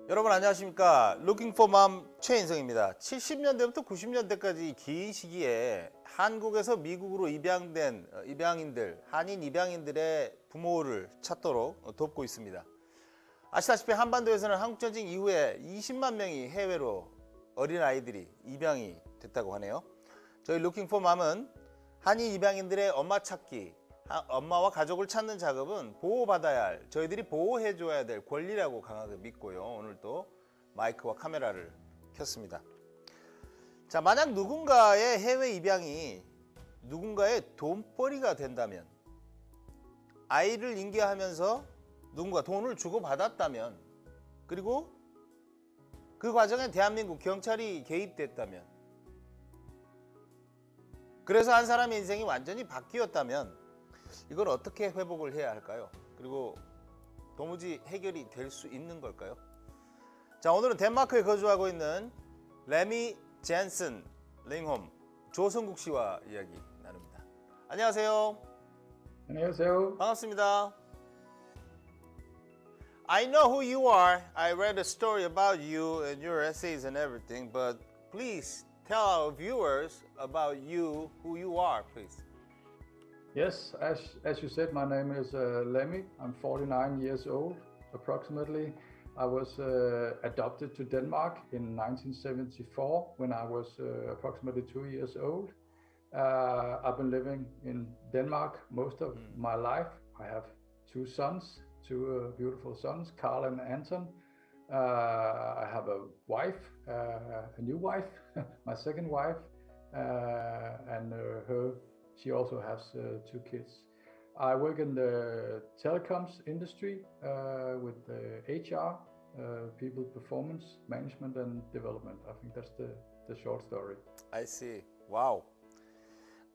여러분 안녕하십니까. 룩킹포맘 최인성입니다. 70년대부터 90년대까지 긴 시기에 한국에서 미국으로 입양된 입양인들, 한인 입양인들의 부모를 찾도록 돕고 있습니다. 아시다시피 한반도에서는 한국전쟁 이후에 20만 명이 해외로 어린아이들이 입양이 됐다고 하네요. 저희 룩킹포맘은 한인 입양인들의 엄마 찾기, 엄마와 가족을 찾는 작업은 보호받아야 할, 저희들이 보호해줘야 될 권리라고 강하게 믿고요. 오늘도 마이크와 카메라를 켰습니다. 자, 만약 누군가의 해외 입양이 누군가의 돈벌이가 된다면, 아이를 인계하면서 누군가 돈을 주고받았다면, 그리고 그 과정에 대한민국 경찰이 개입됐다면, 그래서 한 사람의 인생이 완전히 바뀌었다면 이걸 어떻게 회복을 해야 할까요? 그리고 도무지 해결이 될 수 있는 걸까요? 자, 오늘은 덴마크에 거주하고 있는 레미 젠슨 링홈 조성국 씨와 이야기 나눕니다. 안녕하세요. 안녕하세요. 반갑습니다. I know who you are. I read a story about you and your essays and everything, but please tell our viewers about you, who you are, please. Yes, as you said, my name is Lemmy. I'm 49 years old, approximately. I was adopted to Denmark in 1974 when I was approximately 2 years old. I've been living in Denmark most of my life. I have two sons, two beautiful sons, Carl and Anton. I have a wife, a new wife, my second wife, and she also has two kids. I work in the telecoms industry with HR, people performance management and development. I think that's the short story. I see. Wow.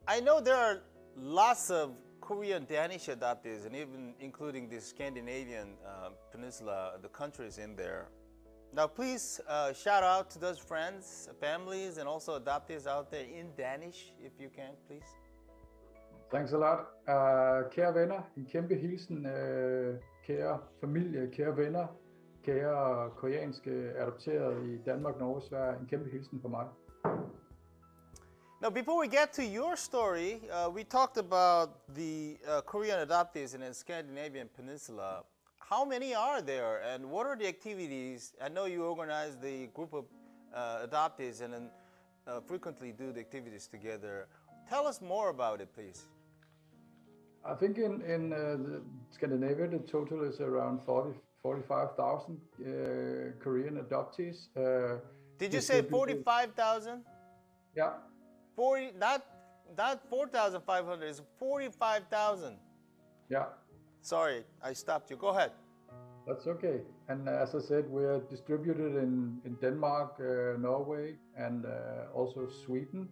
I know there are lots of Korean Danish adoptees, and even including the Scandinavian peninsula, the countries in there. Now, please shout out to those friends, families, and also adoptees out there in Danish, if you can, please. Thanks a lot. Kære venner, en kæmpe hilsen. Kære familie, kære venner, kære koreanske adopterede i Danmark, Norge, Sverige. En kæmpe hilsen fra mig. Now, before we get to your story, we talked about the Korean adoptees in the Scandinavian peninsula. How many are there, and what are the activities? I know you organize the group of adoptees and then frequently do the activities together. Tell us more about it, please. I think in Scandinavia, the total is around 45,000 Korean adoptees. Did you say 45,000? Yeah. 40, not 4,500, it's 45,000. Yeah. Sorry, I stopped you. Go ahead. That's okay. And as I said, we're distributed in Denmark, Norway, and also Sweden.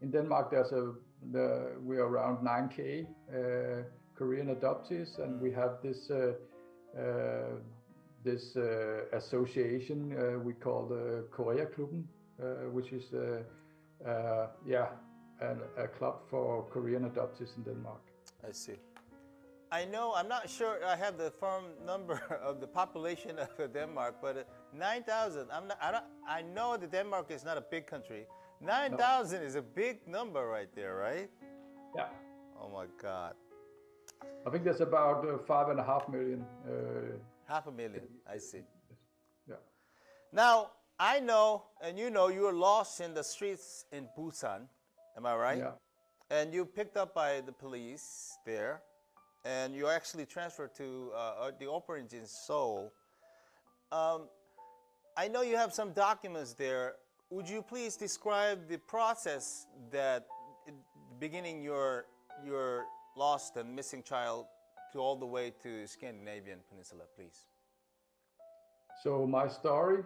In Denmark, we're around 9K Korean adoptees, and we have this association we call the Koreaklubben, which is a club for Korean adoptees in Denmark. I see. I know, I'm not sure I have the firm number of the population of Denmark, but 9,000, I know that Denmark is not a big country. 9,000 is a big number right there, right? Yeah. Oh my God. I think there's about 5.5 million. 500,000, I see. Yeah. Now, I know, and you know, you were lost in the streets in Busan, am I right? Yeah. And you picked up by the police there, and you actually transferred to the orphanage in Seoul. I know you have some documents there. Would you please describe the process that beginning your lost and missing child to all the way to Scandinavian Peninsula, please? So my story,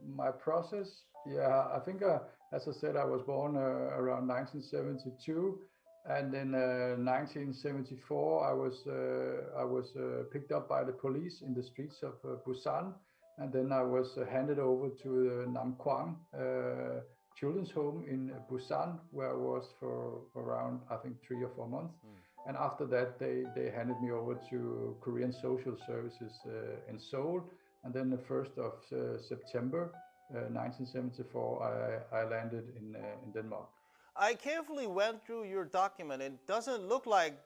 my process, I think, as I said, I was born around 1972, and in 1974 I was picked up by the police in the streets of Busan, and then I was handed over to the Nam Quang children's home in Busan, where I was for around, I think, 3 or 4 months. And after that, they handed me over to Korean Social Services in Seoul, and then the 1st of September 1974, I landed in Denmark. I carefully went through your document. It doesn't look like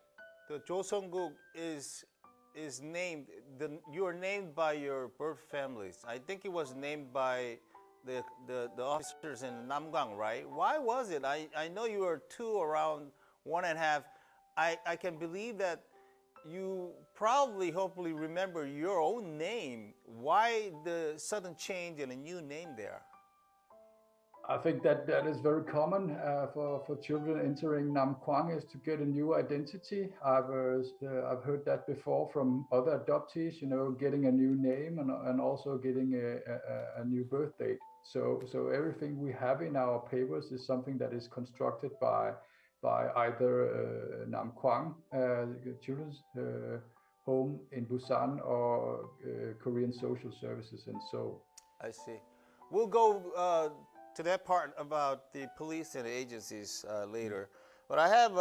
the Joseongguk is named. You are named by your birth families. I think it was named by the officers in Namgang, right? Why was it? I know you were 2, around 1.5. I can believe that you probably, hopefully remember your own name. Why the sudden change and a new name there? I think that is very common for children entering Nam Quang, is to get a new identity. I've heard that before from other adoptees, getting a new name and also getting a new birth date. So everything we have in our papers is something that is constructed by either Nam Quang, children's home in Busan, or Korean Social Services in Seoul. I see. We'll go to that part about the police and agencies later. But I have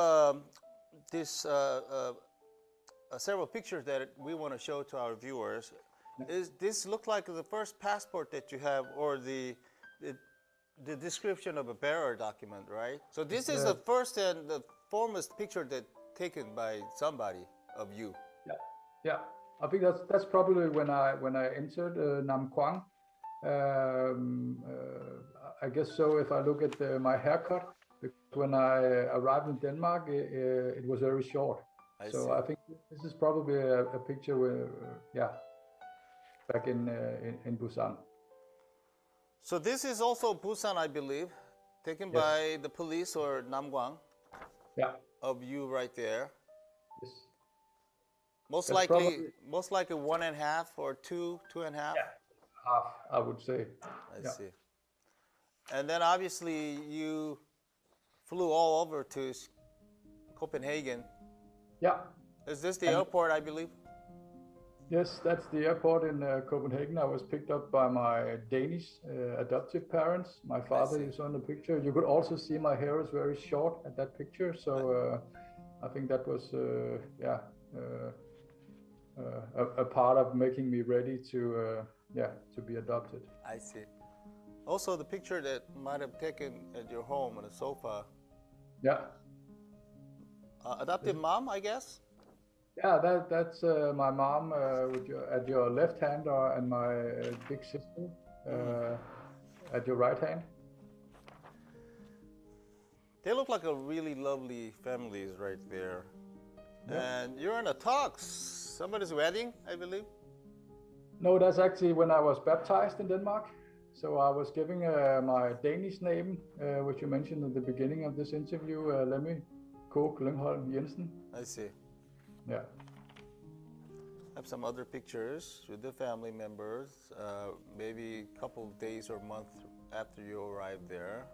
several pictures that we want to show to our viewers. This looks like the first passport that you have, or the description of a bearer document, right? So this is the first and the foremost picture that taken by somebody of you. Yeah. I think that's probably when I entered Nam Quang. I guess so. If I look at my haircut, when I arrived in Denmark, it was very short. I think this is probably a picture where, back in Busan. So this is also Busan, I believe, taken by the police or Namgang. Yeah. Of you right there. Yes. Most likely 1.5 or 2.5. Yeah, half, I would say. I see. And then obviously you flew all over to Copenhagen. Yeah. Is this the airport, I believe? Yes, that's the airport in Copenhagen. I was picked up by my Danish adoptive parents. My father is on the picture. You could also see my hair is very short at that picture. So I think that was a part of making me ready to be adopted. I see. Also, the picture that might have taken at your home on a sofa. Yeah. Adoptive mom, I guess. Yeah, that's my mom at your left hand, and my big sister at your right hand. They look like a really lovely families right there. Yeah. And you're in a tux, somebody's wedding, I believe? No, that's actually when I was baptized in Denmark. So I was giving my Danish name, which you mentioned at the beginning of this interview, Lemmy Kok Lyngholm Jensen. I see. Yeah. I have some other pictures with the family members, maybe a couple of days or months after you arrived there.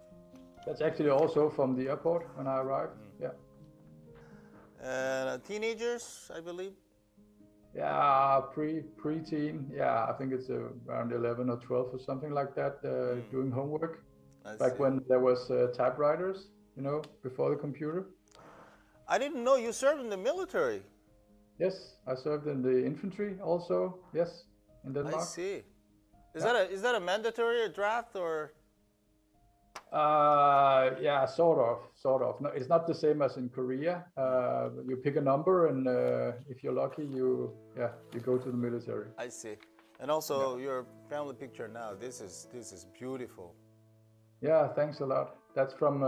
That's actually also from the airport when I arrived. Yeah. And teenagers, I believe. Yeah, pre-teen. Yeah, I think it's around 11 or 12 or something like that, doing homework. Back when there was typewriters, before the computer. I didn't know you served in the military. Yes, I served in the infantry also. Yes, in Denmark. I see. Is that a mandatory draft or? Yeah, sort of. No, it's not the same as in Korea. You pick a number, and if you're lucky, you go to the military. I see. And also your family picture now. This is beautiful. Yeah, thanks a lot. That's from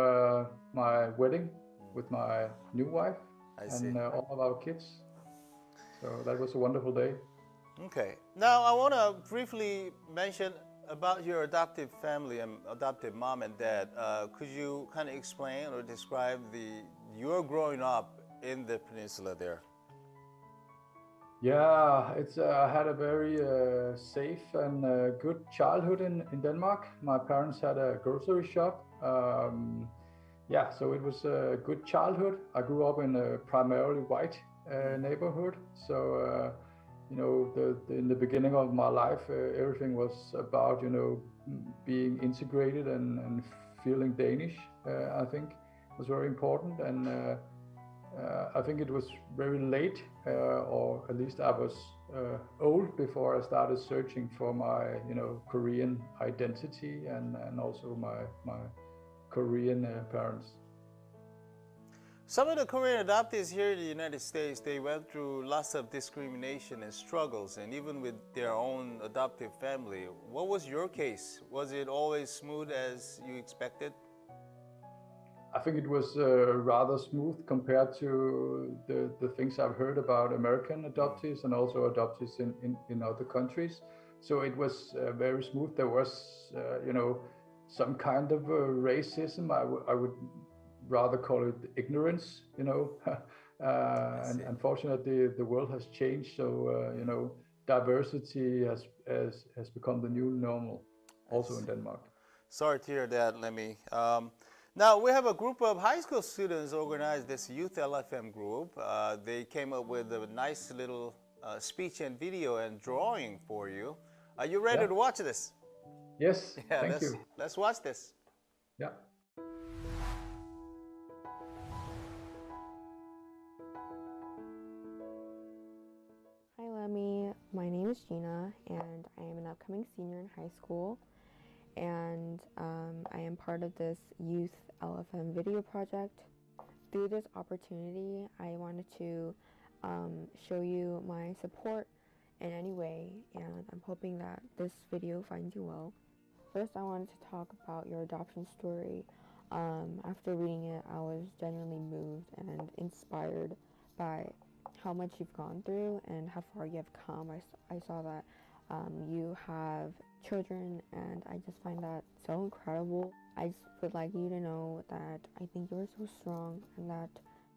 my wedding with my new wife and all of our kids. So that was a wonderful day. Okay. Now I want to briefly mention about your adoptive family and adoptive mom and dad. Could you kind of explain or describe your growing up in the peninsula there? Yeah, I had a very safe and good childhood in Denmark. My parents had a grocery shop. So it was a good childhood. I grew up in a primarily white neighborhood. So in the beginning of my life, everything was about, being integrated and feeling Danish, I think was very important. And I think it was very late, or at least I was old before I started searching for my, Korean identity and also my Korean parents. Some of the Korean adoptees here in the United States, they went through lots of discrimination and struggles, and even with their own adoptive family. What was your case? Was it always smooth as you expected? I think it was rather smooth compared to the things I've heard about American adoptees and also adoptees in other countries. So it was very smooth. There was, some kind of racism. I would rather call it ignorance, and unfortunately the world has changed. So, diversity has become the new normal also in Denmark. Sorry to hear that, Lemmy. Now, we have a group of high school students organized this youth LFM group. They came up with a nice little speech and video and drawing for you. Are you ready to watch this? Yes, thank you. Let's watch this. Yeah. Hi Lemmy, my name is Gina and I am an upcoming senior in high school, and I am part of this youth LFM video project. Through this opportunity, I wanted to show you my support in any way, and I'm hoping that this video finds you well. First, I wanted to talk about your adoption story. After reading it, I was genuinely moved and inspired by how much you've gone through and how far you have come. I saw that you have children, and I just find that so incredible. I just would like you to know that I think you're so strong and that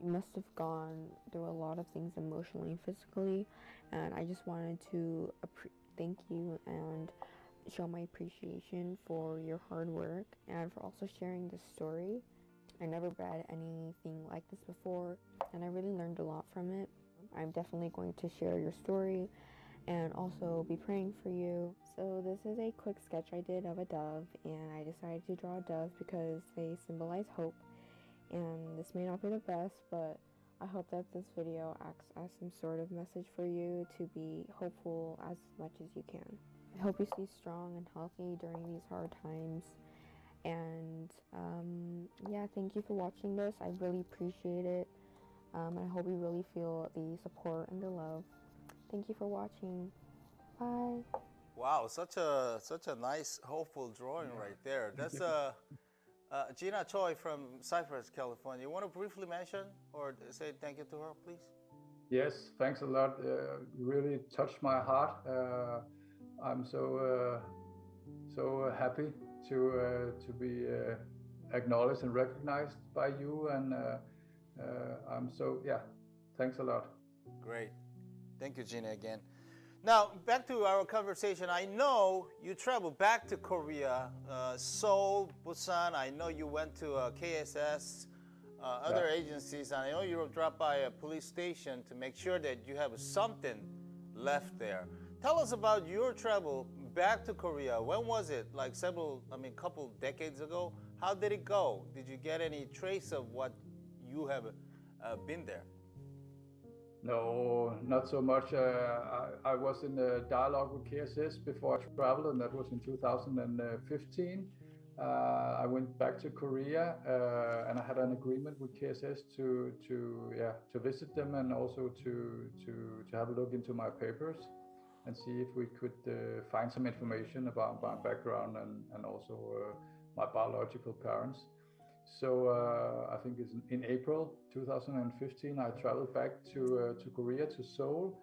you must have gone through a lot of things emotionally and physically, and I just wanted to thank you and show my appreciation for your hard work and for also sharing this story. I never read anything like this before, and I really learned a lot from it. I'm definitely going to share your story and also be praying for you. So this is a quick sketch I did of a dove, and I decided to draw a dove because they symbolize hope. And this may not be the best, but I hope that this video acts as some sort of message for you to be hopeful as much as you can. I hope you stay strong and healthy during these hard times. And yeah, thank you for watching this. I really appreciate it. And I hope you really feel the support and the love. Thank you for watching. Bye. Wow, such a nice, hopeful drawing right there. That's Gina Choi from Cypress, California. You want to briefly mention or say thank you to her, please? Yes, thanks a lot. Really touched my heart. I'm so happy to be acknowledged and recognized by you, and thanks a lot. Great. Thank you, Gina, again. Now, back to our conversation. I know you traveled back to Korea, Seoul, Busan. I know you went to KSS, other agencies, and I know you dropped by a police station to make sure that you have something left there. Tell us about your travel back to Korea. When was it? Like couple decades ago? How did it go? Did you get any trace of what you have been there? No, not so much. I was in a dialogue with KSS before I traveled, and that was in 2015. I went back to Korea, and I had an agreement with KSS to visit them and also to have a look into my papers and see if we could find some information about my background and also my biological parents. So I think it's in April 2015 I traveled back to Korea, to Seoul.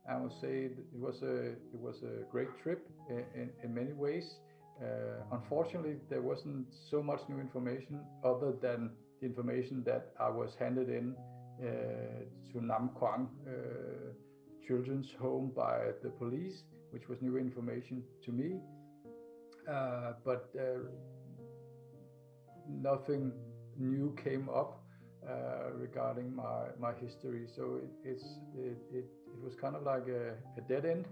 I would say it was a great trip in many ways. Unfortunately, there wasn't so much new information other than the information that I was handed in to Nam Quang Children's Home by the police, which was new information to me. But nothing new came up regarding my history. So it was kind of like a dead end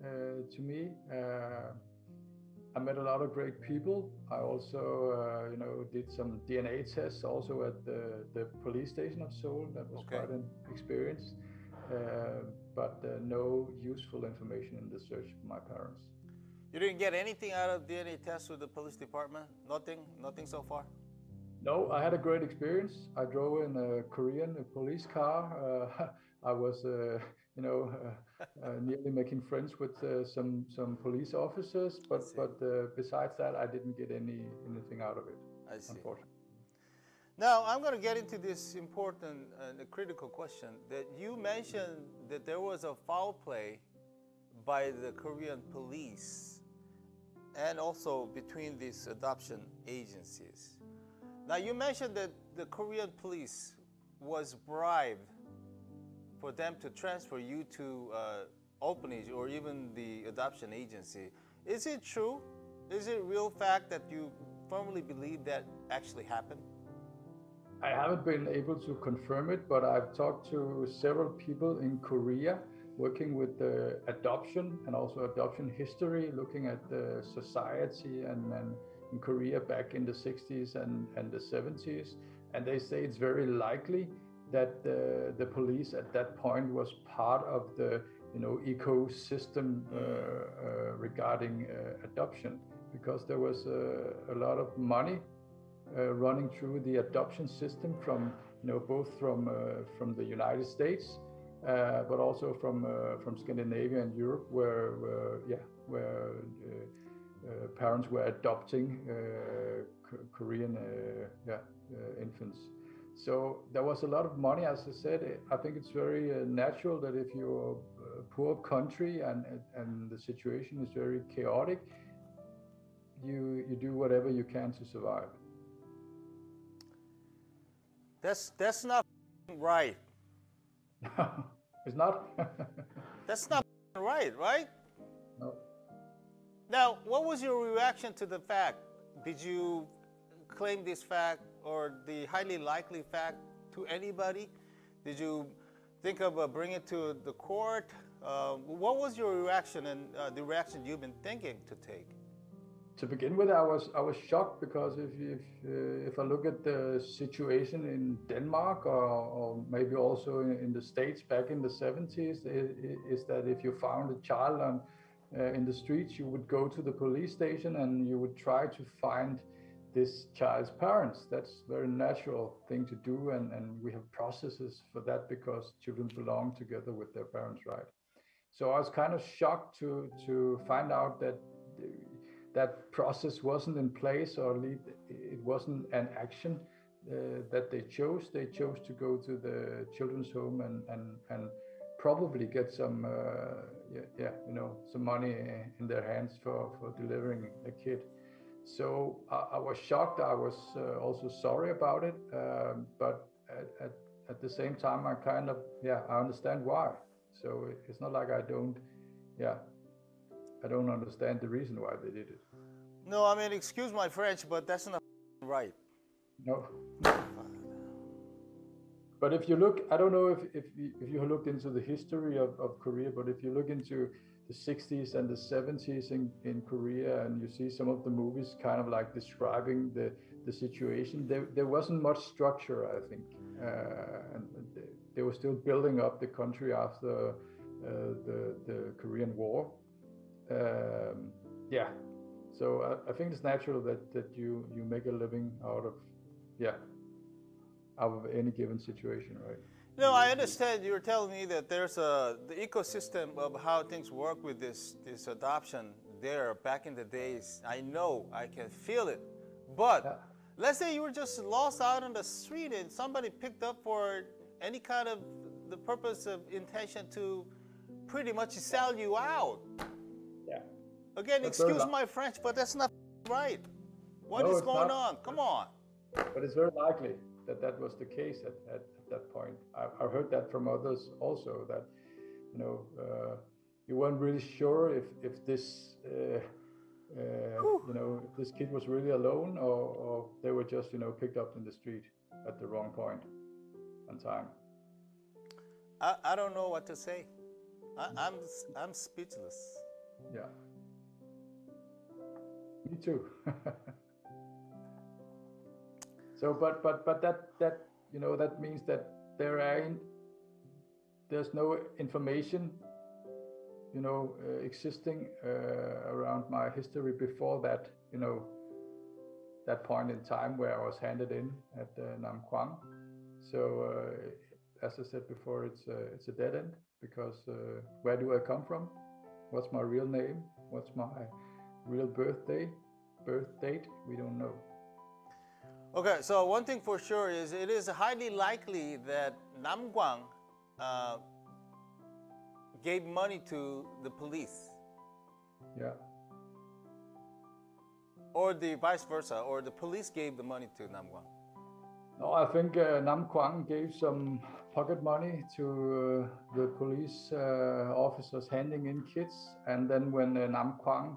to me. I met a lot of great people. I also, did some DNA tests also at the police station of Seoul. That was quite an experience, but no useful information in the search for my parents. You didn't get anything out of DNA tests with the police department? Nothing so far? No, I had a great experience. I drove in a Korean police car. I was, nearly making friends with some police officers, but besides that, I didn't get anything out of it. I see. Unfortunately. Now I'm going to get into this important and critical question that you mentioned that there was a foul play by the Korean police and also between these adoption agencies. Now you mentioned that the Korean police was bribed for them to transfer you to orphanage or even the adoption agency. Is it true? Is it real fact that you firmly believe that actually happened? I haven't been able to confirm it, but I've talked to several people in Korea working with the adoption and also adoption history, looking at the society and in Korea back in the 60s and the 70s. And they say it's very likely that the police at that point was part of the ecosystem regarding adoption, because there was a lot of money running through the adoption system from both from the United States, but also from Scandinavia and Europe, where parents were adopting Korean infants. So there was a lot of money. As I said, I think it's very natural that if you're a poor country and the situation is very chaotic, you do whatever you can to survive. That's not right. It's not. That's not right, right? No. Now, what was your reaction to the fact? Did you claim this fact or the highly likely fact to anybody? Did you think of bringing it to the court? What was your reaction and the reaction you've been thinking to take? To begin with, I was shocked, because if I look at the situation in Denmark or maybe also in the States back in the 70s, is that if you found a child in the streets, you would go to the police station and you would try to find this child's parents. That's a very natural thing to do, and we have processes for that because children belong together with their parents, right? So I was kind of shocked to find out that that process wasn't in place, or at least it wasn't an action that they chose. They chose to go to the children's home and probably get some some money in their hands for delivering a kid. So I was shocked. I was also sorry about it, but at the same time, I kind of I understand why. So it's not like I don't understand the reason why they did it. No, I mean, excuse my French, but that's not right. No. But if you look, I don't know if you looked into the history of Korea, but if you look into the 60s and the 70s in Korea, and you see some of the movies kind of like describing the situation, there wasn't much structure, I think. And they were still building up the country after the Korean War. So I think it's natural that you make a living out of any given situation, right? No, I understand. You're telling me that there's the ecosystem of how things work with this adoption there back in the days. I know, I can feel it. But let's say you were just lost out on the street and somebody picked up for any kind of the purpose of intention to pretty much sell you out. Yeah. Again, excuse my French, but that's not right. What is going on? Come on. But it's very likely that was the case at that point. I've heard that from others also, that you weren't really sure if this if this kid was really alone, or they were just picked up in the street at the wrong point and time. I don't know what to say. I'm speechless. Yeah. Me too. So, but that you know, that means that there's no information, you know, existing around my history before that, you know, that point in time where I was handed in at Nam Quang. So, as I said before, it's a dead end, because where do I come from? What's my real name? What's my real birth date? We don't know. Okay, so one thing for sure is it is highly likely that Nam Quang gave money to the police. Yeah. Or the vice versa, or the police gave the money to Nam Quang. No, I think Nam Quang gave some pocket money to the police officers handing in kids, and then when Nam Quang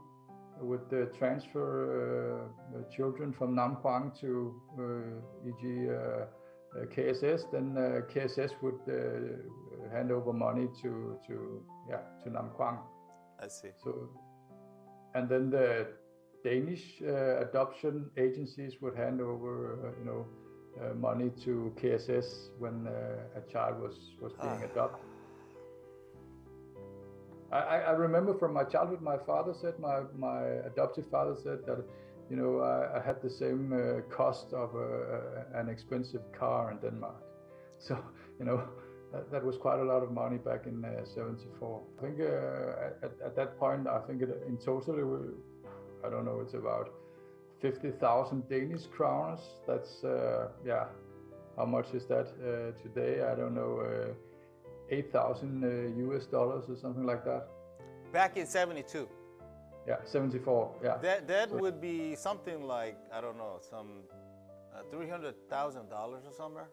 would transfer children from Nam Quang to e.g. KSS, then KSS would hand over money to Nam Quang. I see. So, and then the Danish adoption agencies would hand over, money to KSS when a child was being adopted. I remember from my childhood, my father said, my adoptive father said that, I had the same cost of an expensive car in Denmark. So, that was quite a lot of money back in '74. I think at that point, I think in total, I don't know, it's about 50,000 Danish kroners. That's, how much is that today? I don't know, $8,000 US or something like that. Back in '72. Yeah, 74, yeah. That would be something like, I don't know, some $300,000 or somewhere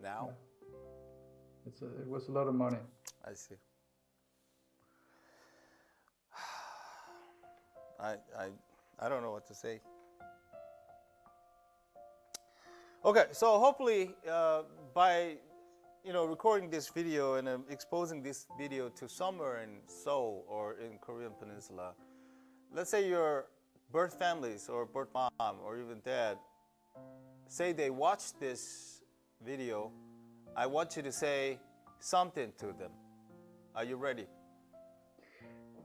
now. Yeah. It was a lot of money. I see. I don't know what to say. Okay, so hopefully by recording this video and exposing this video to somewhere in Seoul or in Korean Peninsula, let's say your birth families or birth mom or even dad, say they watch this video, I want you to say something to them. Are you ready?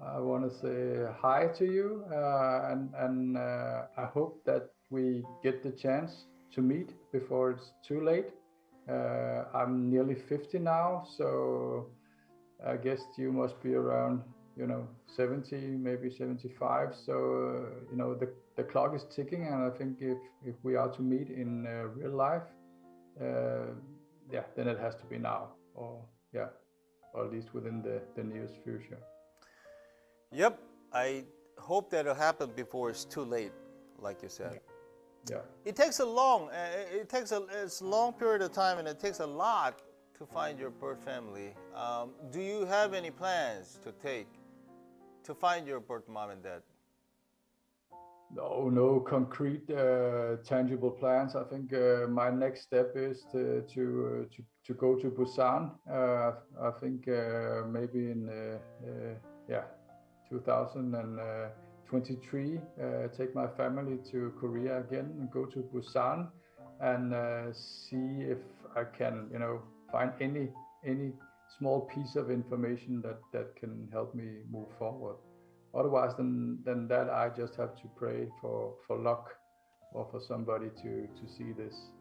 I want to say hi to you, and I hope that we get the chance to meet before it's too late. I'm nearly 50 now, so I guess you must be around, 70, maybe 75. So, the clock is ticking, and I think if we are to meet in real life, then it has to be now, or at least within the nearest future. Yep, I hope that it'll happen before it's too late, like you said. Yeah. It takes a long period of time, and it takes a lot to find your birth family. Do you have any plans to find your birth mom and dad? No concrete, tangible plans. I think my next step is to go to Busan. I think maybe in 2023, take my family to Korea again and go to Busan and see if I can, find any small piece of information that can help me move forward. Otherwise than that, I just have to pray for luck or for somebody to see this.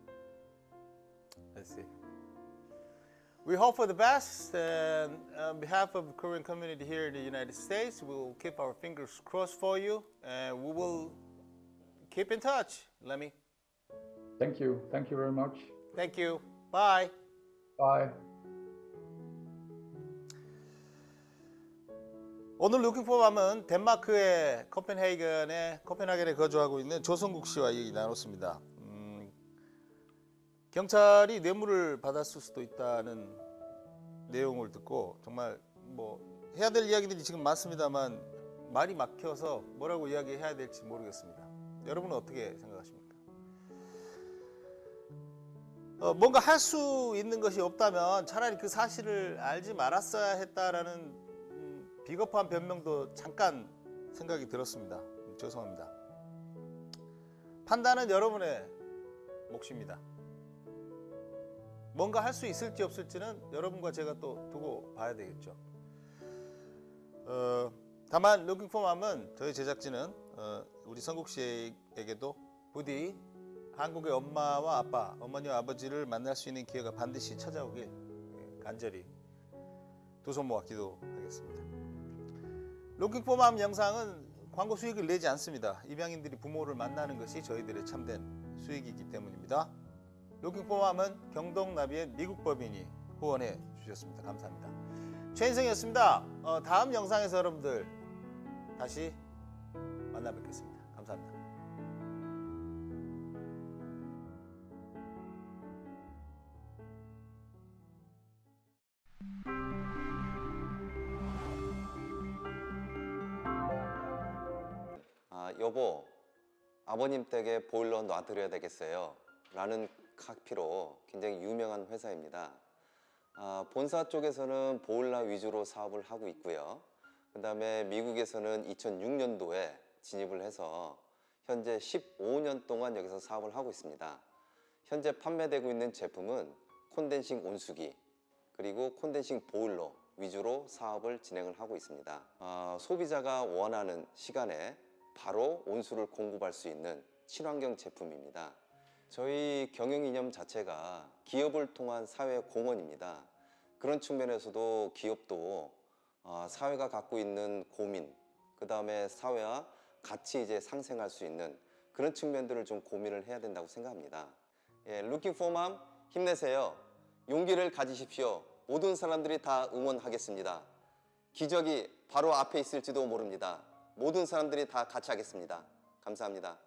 I see. We hope for the best, and on behalf of the Korean community here in the United States, we will keep our fingers crossed for you, and we will keep in touch, Lemmy. Thank you. Thank you very much. Thank you. Bye. Bye. 오늘 룩킹포맘은 덴마크의 코펜하겐에 거주하고 있는 조성국 씨와 얘기 나눴습니다. 경찰이 뇌물을 받았을 수도 있다는 내용을 듣고 정말 해야 될 이야기들이 지금 많습니다만 말이 막혀서 뭐라고 이야기해야 될지 모르겠습니다. 여러분은 어떻게 생각하십니까? 뭔가 할 수 있는 것이 없다면 차라리 그 사실을 알지 말았어야 했다라는 비겁한 변명도 잠깐 생각이 들었습니다. 죄송합니다. 판단은 여러분의 몫입니다. 뭔가 할 수 있을지 없을지는 여러분과 제가 또 두고 봐야 되겠죠. 다만 룩킹포맘은 저희 제작진은 우리 성국 씨에게도 부디 한국의 엄마와 아빠, 어머니와 아버지를 만날 수 있는 기회가 반드시 찾아오길 간절히 두 손 모아 기도하겠습니다. 룩킹포맘 영상은 광고 수익을 내지 않습니다. 입양인들이 부모를 만나는 것이 저희들의 참된 수익이기 때문입니다. 룩킹포맘은 경동나비의 미국 법인이 후원해 주셨습니다. 감사합니다. 최인성이었습니다. 다음 영상에서 여러분들 다시 만나 뵙겠습니다. 감사합니다. 여보, 아버님 댁에 보일러 놔드려야 되겠어요 라는 카피로 굉장히 유명한 회사입니다. 본사 쪽에서는 보일러 위주로 사업을 하고 있고요. 그 다음에 미국에서는 2006년도에 진입을 해서 현재 15년 동안 여기서 사업을 하고 있습니다. 현재 판매되고 있는 제품은 콘덴싱 온수기 그리고 콘덴싱 보일러 위주로 사업을 진행을 하고 있습니다. 소비자가 원하는 시간에 바로 온수를 공급할 수 있는 친환경 제품입니다. 저희 경영 이념 자체가 기업을 통한 사회 공헌입니다. 그런 측면에서도 기업도 사회가 갖고 있는 고민, 그 다음에 사회와 같이 이제 상생할 수 있는 그런 측면들을 좀 고민을 해야 된다고 생각합니다. 룩킹포맘 힘내세요. 용기를 가지십시오. 모든 사람들이 다 응원하겠습니다. 기적이 바로 앞에 있을지도 모릅니다. 모든 사람들이 다 같이 하겠습니다. 감사합니다.